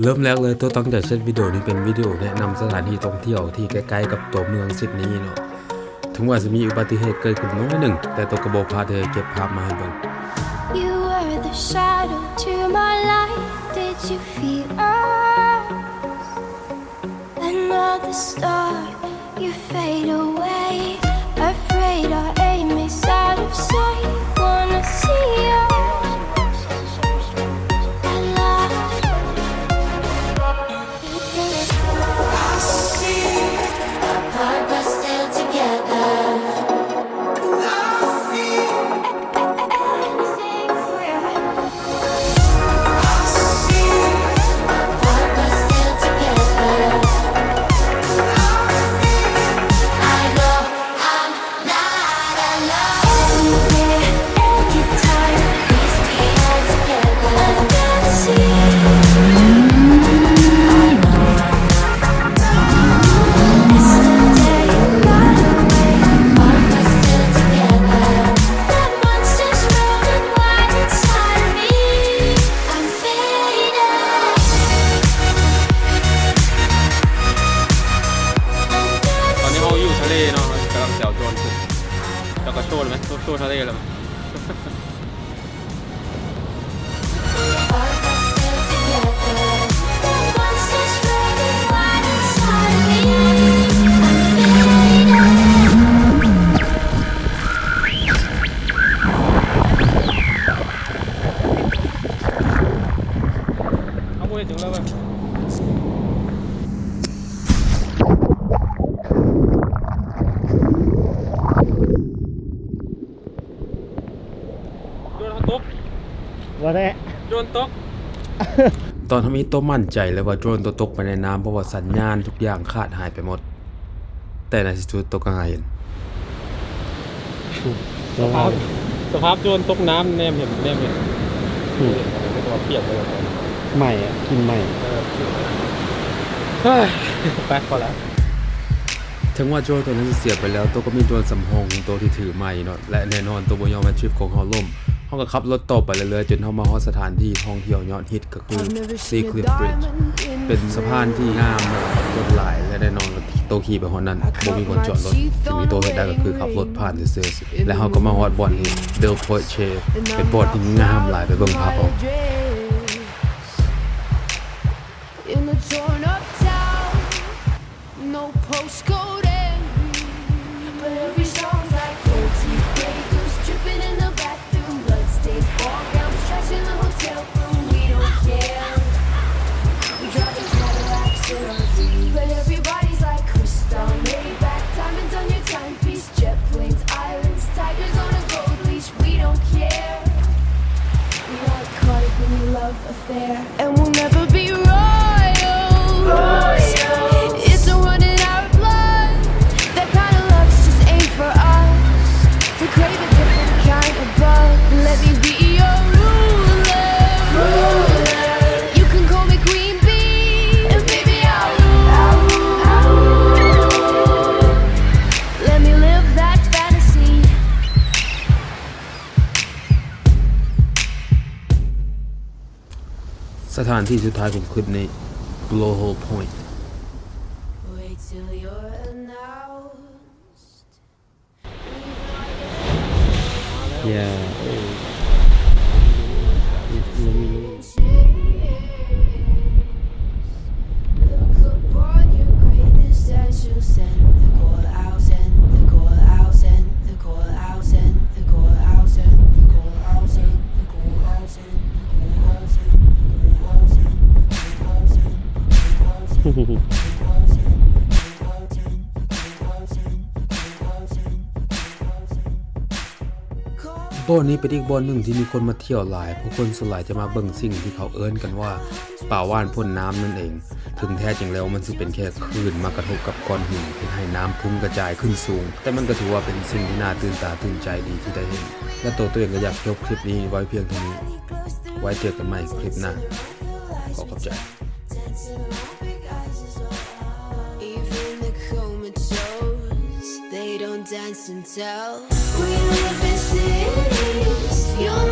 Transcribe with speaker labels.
Speaker 1: เริ่มแรกเลยตัวตั้งใจเซตวิดีโอนี้เป็นวิดีโอแนะนำสถานที่ท่องเที่ยวที่ใกล้ๆกับตัวเมืองซิดนีย์เนาะถึงว่าจะมีอุบัติเหตุเกิดขึ้นน้อยหนึ่งแต่ตัวกระบอกพาเธอเก็บภาพมาให้เบิ่ง
Speaker 2: You were the shadow to my light. Did you feel us? Another star, you fade away. Afraid our aim is out of sight. Wanna see us alive. Apart but still together. Anything for you. Apart but still together. I know I'm not alone. Anywhere, anytime, we stay all together. I can see. Yesterday got away, but we're still together. That monster's running wild inside of me. I'm faded.
Speaker 3: ตอนนี้เขาอยู่ทะเลเนาะกำลังแซวโจรขึ้นแล้วก็โชว์เลยไหมโชว์ทะเลเลยไหม
Speaker 2: Apart but still together. That monster's running wild inside of me. I'm faded.
Speaker 3: เอาพูดถึงแล้วแบบโดนเขาตก
Speaker 4: ว่าได้
Speaker 3: โดนตก
Speaker 1: ตอนทำนี้ตัวมั่นใจเลยว่าโดรนตัวตกไปในน้ำเพราะว่าสัญญาณทุกอย่างขาดหายไปหมด แต่ในที่สุดตัวก็หายเห็น
Speaker 3: สภาพโดนตกน้ำแนมเห็นตัวเปียกเลย
Speaker 4: ใหม่อ่ะกินใหม่
Speaker 3: เฮ้ยแป๊กพอแล้ว
Speaker 1: ถึงว่าโดรนตัวนั้นจะเสียไปแล้วตัวก็มีโดรนสำรองของตัวที่ถือใหม่เนาะและแน่นอนตัวบนยอมมาทริปของเฮาล่มเฮาก็ขับรถต่อไปเรื่อยๆจนเฮามาฮอดสถานที่ท่องเที่ยวยอดฮิตก็คือ Sea Cliff Bridge เป็นสะพานที่งามและรถหลายและแน่นอนตัวขี่ไปฮอดนั้นบ่มีคนจอดรถสิ่งที่ตัวเฮ็ดได้ก็คือขับรถผ่านซื่อๆและเฮาก็มาฮอดบ่อนที่ Del Porche เป็นบ่อนที่งามหลายไปเบิ่งภาพเอา
Speaker 2: In the torn up town, no postcode entry, but every song's like gold teeth breakers dripping in the bathroom, bloodstains, ball gowns, trash in the hotel room. We don't care. We driving Cadillacs in our dreams, but everybody's like crystal, Maybach, diamonds on your timepiece, jet planes, islands, tigers on a gold leash. We don't care. We aren't caught up in your love affair, and we'll never be royals. It's a run in our blood. That kind of luck's just ain't for us. We crave a different kind of bug. Let me be your ruler. You can call me Queen Bee, and baby I'll rule. Let me live that fantasy.
Speaker 1: สถานที่สุดท้ายของคลิปนี้ Blowhole Point
Speaker 2: Wait till you're announced.
Speaker 4: yeah
Speaker 2: Look upon your greatness that you'll send the call out, send the call out, send the call out, send the call out, send the call out, send the call out, send the call out, send the call out, send the call out, send
Speaker 1: บ่อนนี้เป็นอีกบ่อนหนึ่งที่มีคนมาเที่ยวหลายผู้คนส่วนใหญ่จะมาเบิ่งสิ่งที่เขาเอิ้นกันว่าป่าว่านพ่นน้ำนั่นเอง ถึงแท้จริงแล้วมันสิเป็นแค่คลื่นมากระทบกับก้อนหินเพื่อให้น้ำพุ่งกระจายขึ้นสูง แต่มันก็ถือว่าเป็นสิ่งที่น่าตื่นตาตื่นใจดีที่ได้เห็น และตัวเองก็อยากจบคลิปนี้ไว้เพียงเท่านี้ ไว้เจอกันใหม่คลิปหน้าขอขอบใจ
Speaker 2: Even the comatose, they don't dance and tell. We live in cities, you'll